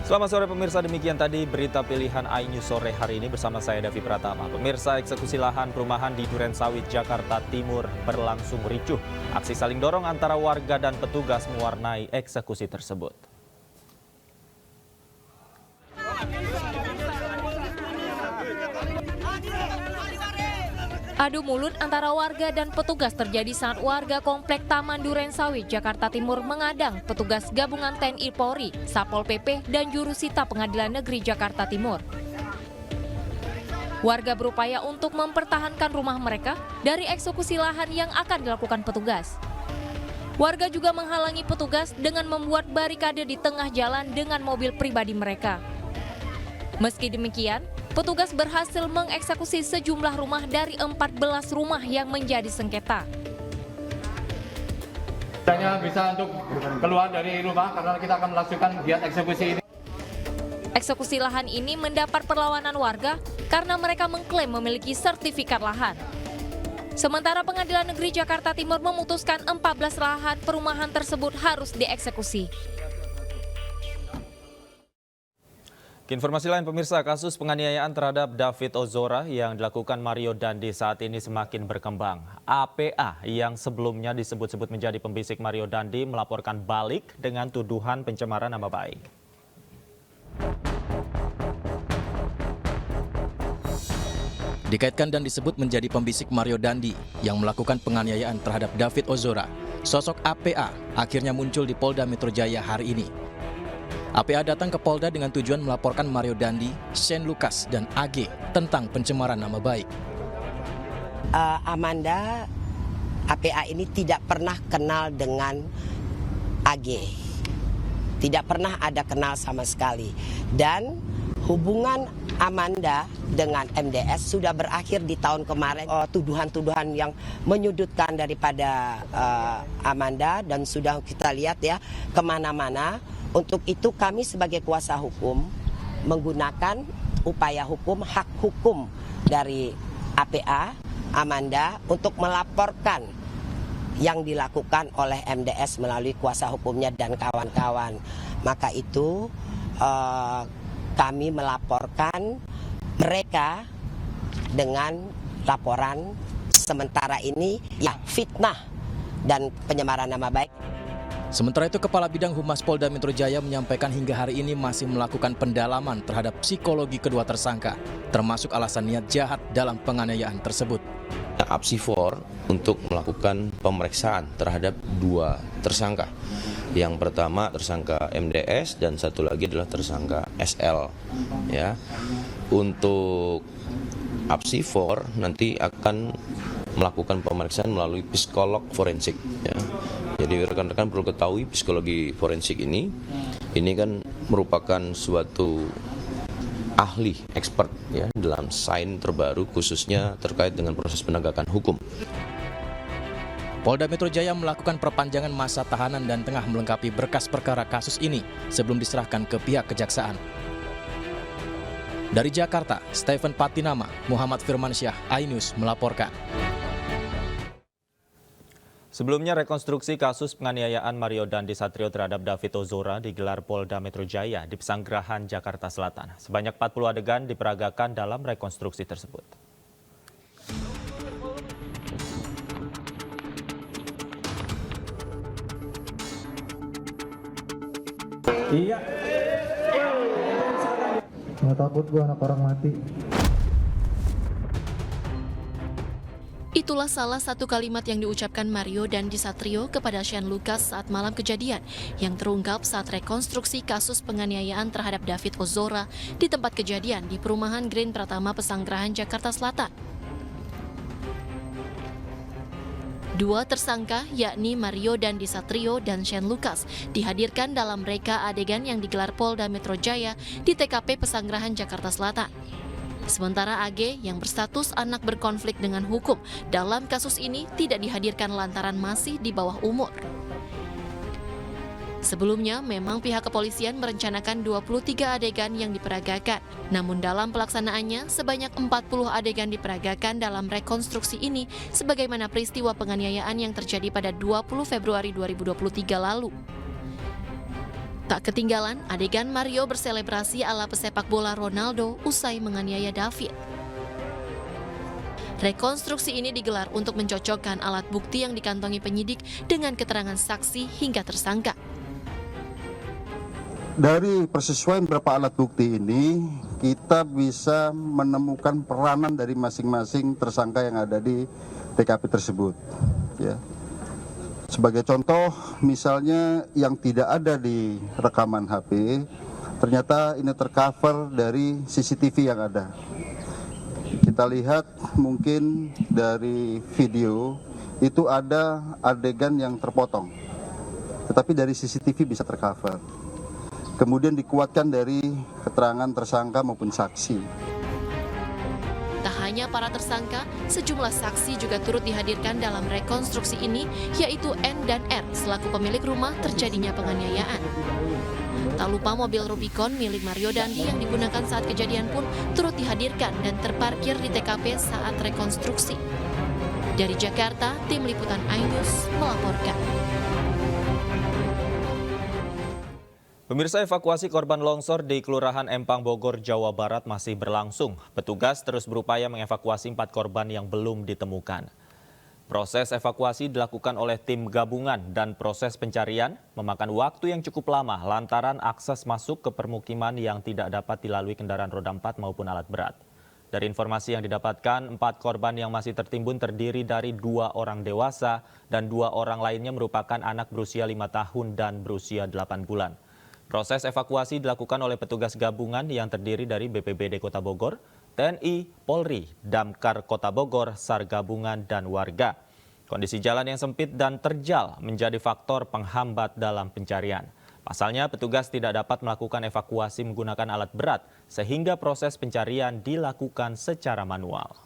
Selamat sore pemirsa, demikian tadi berita pilihan iNews sore hari ini bersama saya Davi Pratama. Pemirsa, eksekusi lahan perumahan di Durensawit, Jakarta Timur berlangsung ricuh. Aksi saling dorong antara warga dan petugas mewarnai eksekusi tersebut. Adu mulut antara warga dan petugas terjadi saat warga Komplek Taman Durensawit, Jakarta Timur mengadang petugas gabungan TNI Polri, Satpol PP, dan Jurusita Pengadilan Negeri Jakarta Timur. Warga berupaya untuk mempertahankan rumah mereka dari eksekusi lahan yang akan dilakukan petugas. Warga juga menghalangi petugas dengan membuat barikade di tengah jalan dengan mobil pribadi mereka. Meski demikian, petugas berhasil mengeksekusi sejumlah rumah dari 14 rumah yang menjadi sengketa. Hanya bisa untuk keluar dari rumah karena kita akan melakukan giat eksekusi ini. Eksekusi lahan ini mendapat perlawanan warga karena mereka mengklaim memiliki sertifikat lahan. Sementara Pengadilan Negeri Jakarta Timur memutuskan 14 lahan perumahan tersebut harus dieksekusi. Informasi lain pemirsa, kasus penganiayaan terhadap David Ozora yang dilakukan Mario Dandi saat ini semakin berkembang. APA yang sebelumnya disebut-sebut menjadi pembisik Mario Dandi melaporkan balik dengan tuduhan pencemaran nama baik. Dikaitkan dan disebut menjadi pembisik Mario Dandi yang melakukan penganiayaan terhadap David Ozora, sosok APA akhirnya muncul di Polda Metro Jaya hari ini. APA datang ke Polda dengan tujuan melaporkan Mario Dandi, Shane Lucas, dan AG tentang pencemaran nama baik. Amanda, APA ini tidak pernah kenal dengan AG. Tidak pernah ada kenal sama sekali. Dan hubungan Amanda dengan MDS sudah berakhir di tahun kemarin. Tuduhan-tuduhan yang menyudutkan daripada Amanda dan sudah kita lihat ya kemana-mana. Untuk itu kami sebagai kuasa hukum menggunakan upaya hukum, hak hukum dari APA, Amanda untuk melaporkan yang dilakukan oleh MDS melalui kuasa hukumnya dan kawan-kawan. Maka itu kami melaporkan mereka dengan laporan sementara ini ya fitnah dan pencemaran nama baik. Sementara itu, Kepala Bidang Humas Polda Metro Jaya menyampaikan hingga hari ini masih melakukan pendalaman terhadap psikologi kedua tersangka, termasuk alasan niat jahat dalam penganiayaan tersebut. Apsifor untuk melakukan pemeriksaan terhadap dua tersangka. Yang pertama tersangka MDS dan satu lagi adalah tersangka SL. Ya, untuk Apsifor nanti akan melakukan pemeriksaan melalui psikolog forensik. Ya. Jadi rekan-rekan perlu ketahui psikologi forensik ini kan merupakan suatu ahli expert ya dalam sains terbaru khususnya terkait dengan proses penegakan hukum. Polda Metro Jaya melakukan perpanjangan masa tahanan dan tengah melengkapi berkas perkara kasus ini sebelum diserahkan ke pihak kejaksaan. Dari Jakarta, Stephen Patinama, Muhammad Firmansyah, iNews melaporkan. Sebelumnya, rekonstruksi kasus penganiayaan Mario Dandi Satrio terhadap David Ozora digelar Polda Metro Jaya di Pesanggerahan, Jakarta Selatan. Sebanyak 40 adegan diperagakan dalam rekonstruksi tersebut. Iya. Nggak takut gua anak orang mati. Itulah salah satu kalimat yang diucapkan Mario Dandi Satrio kepada Shane Lucas saat malam kejadian yang terungkap saat rekonstruksi kasus penganiayaan terhadap David Ozora di tempat kejadian di perumahan Green Pratama Pesanggerahan, Jakarta Selatan. Dua tersangka yakni Mario Dandi Satrio dan Shane Lucas dihadirkan dalam reka adegan yang digelar Polda Metro Jaya di TKP Pesanggerahan, Jakarta Selatan. Sementara AG yang berstatus anak berkonflik dengan hukum dalam kasus ini tidak dihadirkan lantaran masih di bawah umur. Sebelumnya, memang pihak kepolisian merencanakan 23 adegan yang diperagakan. Namun dalam pelaksanaannya, sebanyak 40 adegan diperagakan dalam rekonstruksi ini sebagaimana peristiwa penganiayaan yang terjadi pada 20 Februari 2023 lalu. Tak ketinggalan adegan Mario berselebrasi ala pesepak bola Ronaldo usai menganiaya David. Rekonstruksi ini digelar untuk mencocokkan alat bukti yang dikantongi penyidik dengan keterangan saksi hingga tersangka. Dari persesuaian beberapa alat bukti ini, kita bisa menemukan peranan dari masing-masing tersangka yang ada di TKP tersebut. Ya. Sebagai contoh, misalnya yang tidak ada di rekaman HP, ternyata ini tercover dari CCTV yang ada. Kita lihat mungkin dari video itu ada adegan yang terpotong, tetapi dari CCTV bisa tercover. Kemudian dikuatkan dari keterangan tersangka maupun saksi. Tak hanya para tersangka, sejumlah saksi juga turut dihadirkan dalam rekonstruksi ini, yaitu N dan R selaku pemilik rumah terjadinya penganiayaan. Tak lupa mobil Rubicon milik Mario Dandi yang digunakan saat kejadian pun turut dihadirkan dan terparkir di TKP saat rekonstruksi. Dari Jakarta, tim liputan iNews melaporkan. Pemirsa, evakuasi korban longsor di Kelurahan Empang, Bogor, Jawa Barat masih berlangsung. Petugas terus berupaya mengevakuasi 4 korban yang belum ditemukan. Proses evakuasi dilakukan oleh tim gabungan dan proses pencarian memakan waktu yang cukup lama lantaran akses masuk ke permukiman yang tidak dapat dilalui kendaraan roda 4 maupun alat berat. Dari informasi yang didapatkan, 4 korban yang masih tertimbun terdiri dari 2 orang dewasa dan 2 orang lainnya merupakan anak berusia 5 tahun dan berusia 8 bulan. Proses evakuasi dilakukan oleh petugas gabungan yang terdiri dari BPBD Kota Bogor, TNI, Polri, Damkar Kota Bogor, SAR gabungan, dan warga. Kondisi jalan yang sempit dan terjal menjadi faktor penghambat dalam pencarian. Pasalnya, petugas tidak dapat melakukan evakuasi menggunakan alat berat, sehingga proses pencarian dilakukan secara manual.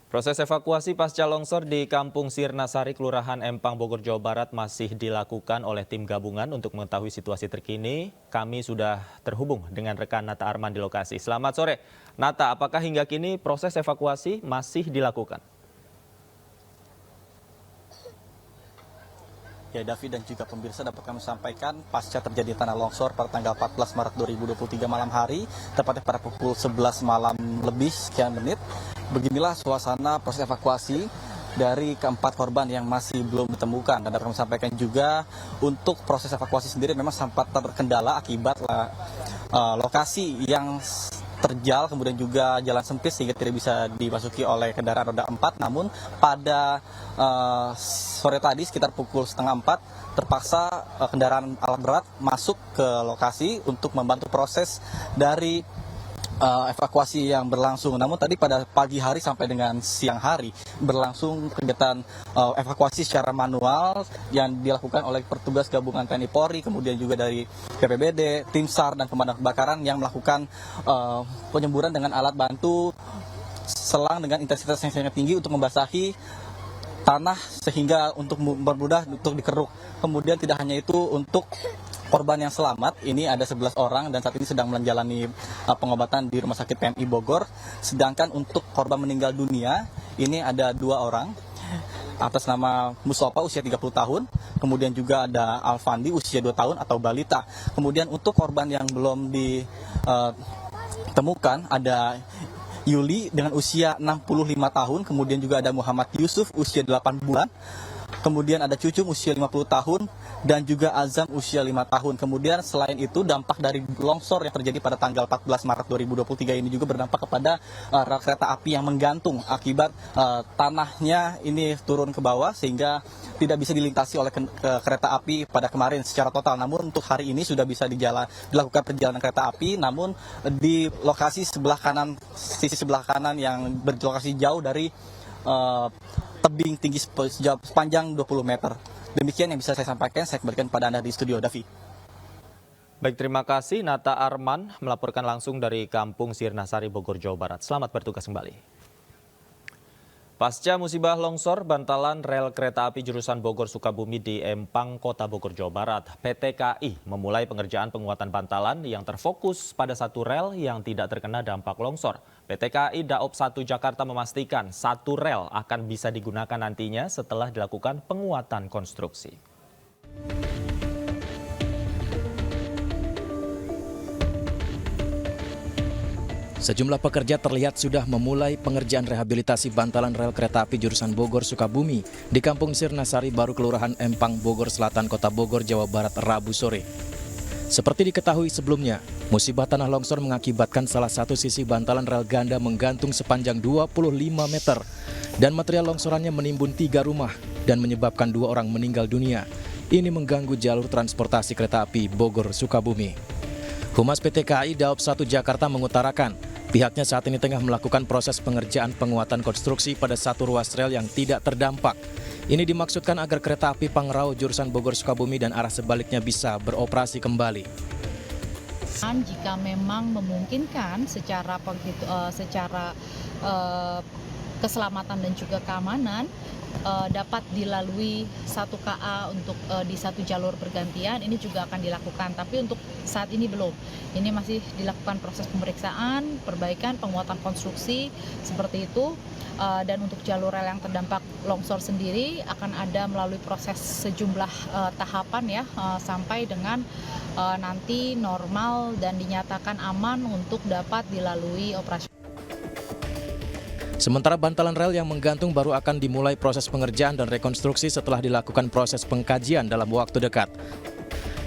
Proses evakuasi pasca longsor di Kampung Sirnasari, Kelurahan Empang, Bogor, Jawa Barat masih dilakukan oleh tim gabungan. Untuk mengetahui situasi terkini, kami sudah terhubung dengan rekan Nata Arman di lokasi. Selamat sore, Nata. Apakah hingga kini proses evakuasi masih dilakukan? Ya, David dan juga pemirsa, dapat kami sampaikan pasca terjadi tanah longsor pada tanggal 14 Maret 2023 malam hari, tepatnya pada pukul 11 malam lebih sekian menit. Beginilah suasana proses evakuasi dari keempat korban yang masih belum ditemukan. Dan dapat kami sampaikan juga untuk proses evakuasi sendiri memang sempat terkendala akibat lokasi yang terjal, kemudian juga jalan sempit sehingga tidak bisa dimasuki oleh kendaraan roda 4. Namun pada sore tadi sekitar pukul 3:30 terpaksa kendaraan alat berat masuk ke lokasi untuk membantu proses dari evakuasi yang berlangsung. Namun tadi pada pagi hari sampai dengan siang hari berlangsung kegiatan evakuasi secara manual yang dilakukan oleh petugas gabungan TNI Polri, kemudian juga dari BPBD, tim SAR dan pemadam kebakaran yang melakukan penyemburan dengan alat bantu selang dengan intensitas yang sangat tinggi untuk membasahi tanah sehingga untuk mempermudah untuk dikeruk. Kemudian tidak hanya itu, untuk korban yang selamat ini ada 11 orang dan saat ini sedang menjalani pengobatan di Rumah Sakit PMI Bogor. Sedangkan untuk korban meninggal dunia ini ada 2 orang atas nama Mustafa usia 30 tahun, kemudian juga ada Alfandi usia 2 tahun atau balita. Kemudian untuk korban yang belum ditemukan ada Yuli dengan usia 65 tahun, kemudian juga ada Muhammad Yusuf usia 8 bulan, kemudian ada Cucung usia 50 tahun, dan juga Azam usia 5 tahun. Kemudian selain itu dampak dari longsor yang terjadi pada tanggal 14 Maret 2023 ini juga berdampak kepada rel kereta api yang menggantung akibat tanahnya ini turun ke bawah sehingga tidak bisa dilintasi oleh kereta api pada kemarin secara total. Namun untuk hari ini sudah bisa dilakukan perjalanan kereta api, namun di lokasi sebelah kanan, sisi sebelah kanan yang berlokasi jauh dari tebing tinggi sepanjang 20 meter. Demikian yang bisa saya sampaikan, saya kembalikan pada Anda di studio, Davi. Baik, terima kasih Nata Arman melaporkan langsung dari Kampung Sirnasari, Bogor, Jawa Barat. Selamat bertugas kembali. Pasca musibah longsor bantalan rel kereta api jurusan Bogor Sukabumi di Empang, Kota Bogor, Jawa Barat, PT KAI memulai pengerjaan penguatan bantalan yang terfokus pada satu rel yang tidak terkena dampak longsor. PT KAI Daop 1 Jakarta memastikan satu rel akan bisa digunakan nantinya setelah dilakukan penguatan konstruksi. Sejumlah pekerja terlihat sudah memulai pengerjaan rehabilitasi bantalan rel kereta api jurusan Bogor Sukabumi di Kampung Sirnasari Baru, Kelurahan Empang, Bogor Selatan, Kota Bogor, Jawa Barat, Rabu sore. Seperti diketahui sebelumnya, musibah tanah longsor mengakibatkan salah satu sisi bantalan rel ganda menggantung sepanjang 25 meter dan material longsorannya menimbun 3 rumah dan menyebabkan 2 orang meninggal dunia. Ini mengganggu jalur transportasi kereta api Bogor Sukabumi. Humas PT KAI Daop 1 Jakarta mengutarakan, pihaknya saat ini tengah melakukan proses pengerjaan penguatan konstruksi pada satu ruas rel yang tidak terdampak. Ini dimaksudkan agar kereta api Pangrau jurusan Bogor Sukabumi dan arah sebaliknya bisa beroperasi kembali. Jika memang memungkinkan secara keselamatan dan juga keamanan dapat dilalui satu KA untuk di satu jalur bergantian, ini juga akan dilakukan. Tapi untuk saat ini belum. Ini masih dilakukan proses pemeriksaan, perbaikan, penguatan konstruksi seperti itu. Dan untuk jalur rel yang terdampak longsor sendiri akan ada melalui proses sejumlah tahapan ya sampai dengan nanti normal dan dinyatakan aman untuk dapat dilalui operasi. Sementara bantalan rel yang menggantung baru akan dimulai proses pengerjaan dan rekonstruksi setelah dilakukan proses pengkajian dalam waktu dekat.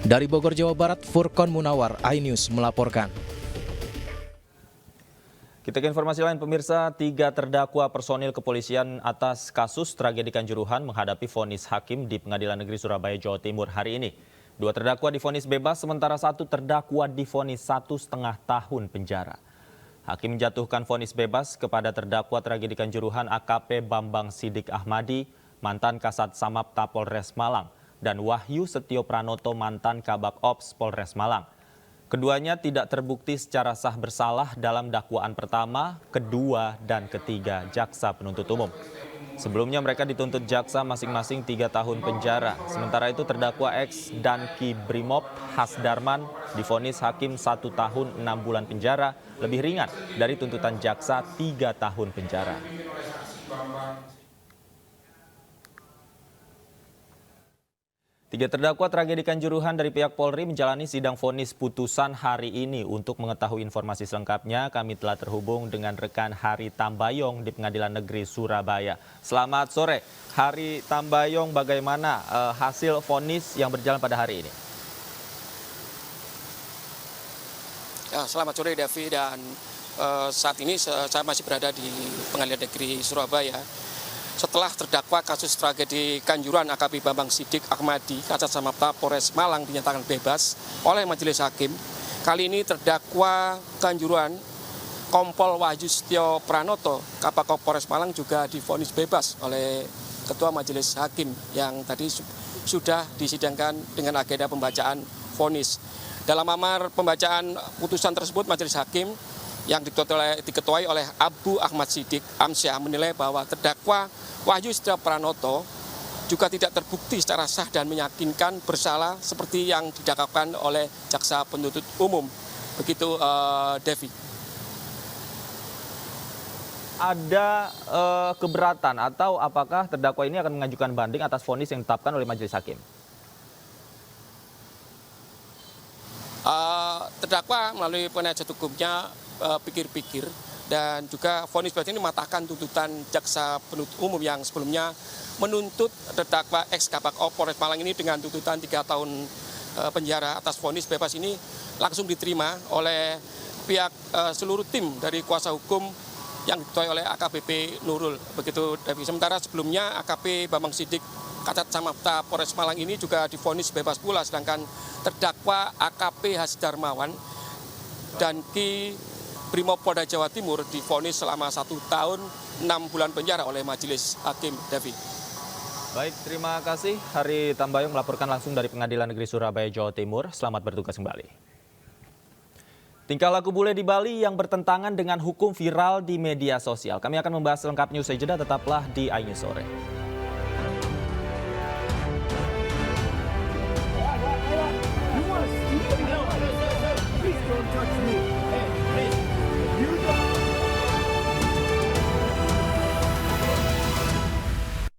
Dari Bogor, Jawa Barat, Furqon Munawar, iNews melaporkan. Kita ke informasi lain, pemirsa. 3 terdakwa personil kepolisian atas kasus tragedi Kanjuruhan menghadapi vonis hakim di Pengadilan Negeri Surabaya, Jawa Timur hari ini. 2 terdakwa divonis bebas, sementara 1 terdakwa divonis 1,5 tahun penjara. Hakim menjatuhkan vonis bebas kepada terdakwa tragedi Kanjuruhan AKP Bambang Sidik Ahmadi, mantan Kasat Samapta Polres Malang, dan Wahyu Setio Pranoto, mantan Kabak Ops Polres Malang. Keduanya tidak terbukti secara sah bersalah dalam dakwaan pertama, kedua, dan ketiga jaksa penuntut umum. Sebelumnya mereka dituntut jaksa masing-masing 3 tahun penjara. Sementara itu terdakwa X dan Ki Brimob Hasdarman divonis hakim 1 tahun 6 bulan penjara, lebih ringan dari tuntutan jaksa 3 tahun penjara. Tiga terdakwa tragedi Kanjuruhan dari pihak Polri menjalani sidang vonis putusan hari ini. Untuk mengetahui informasi selengkapnya, kami telah terhubung dengan rekan Hari Tambayong di Pengadilan Negeri Surabaya. Selamat sore, Hari Tambayong. Bagaimana hasil vonis yang berjalan pada hari ini? Ya, selamat sore, Davi. Dan saat ini saya masih berada di Pengadilan Negeri Surabaya. Setelah terdakwa kasus tragedi Kanjuruhan AKP Bambang Sidik Ahmadi, Kasat Samapta Polres Malang dinyatakan bebas oleh majelis hakim. Kali ini terdakwa Kanjuruhan Kompol Wahyu Setio Pranoto, Kabak Polres Malang juga divonis bebas oleh Ketua Majelis Hakim yang tadi sudah disidangkan dengan agenda pembacaan vonis. Dalam amar pembacaan putusan tersebut, majelis hakim yang diketuai oleh Abu Ahmad Sidik Amsyah menilai bahwa terdakwa Wahyu Setio Pranoto juga tidak terbukti secara sah dan meyakinkan bersalah seperti yang didakwakan oleh jaksa penuntut umum. Begitu, Devi. Ada keberatan atau apakah terdakwa ini akan mengajukan banding atas vonis yang ditetapkan oleh majelis hakim? Terdakwa melalui penasihat hukumnya pikir-pikir dan juga vonis bebas ini mematahkan tuntutan jaksa penuntut umum yang sebelumnya menuntut terdakwa ex Kabak Ops Polres Malang ini dengan tuntutan 3 tahun penjara. Atas vonis bebas ini langsung diterima oleh pihak seluruh tim dari kuasa hukum yang diketuai oleh AKBP Nurul. Begitu, Devi. Sementara sebelumnya AKP Bambang Sidik Kasat Samapta Polres Malang ini juga divonis bebas pula, sedangkan terdakwa AKP Hasdarmawan dan Ki Brimob Polda Jawa Timur divonis selama 1 tahun 6 bulan penjara oleh majelis hakim, Devi. Baik, terima kasih. Hari Tambayong melaporkan langsung dari Pengadilan Negeri Surabaya, Jawa Timur. Selamat bertugas kembali. Tingkah laku bule di Bali yang bertentangan dengan hukum viral di media sosial. Kami akan membahas lengkapnya usai jeda, tetaplah di iNews Sore.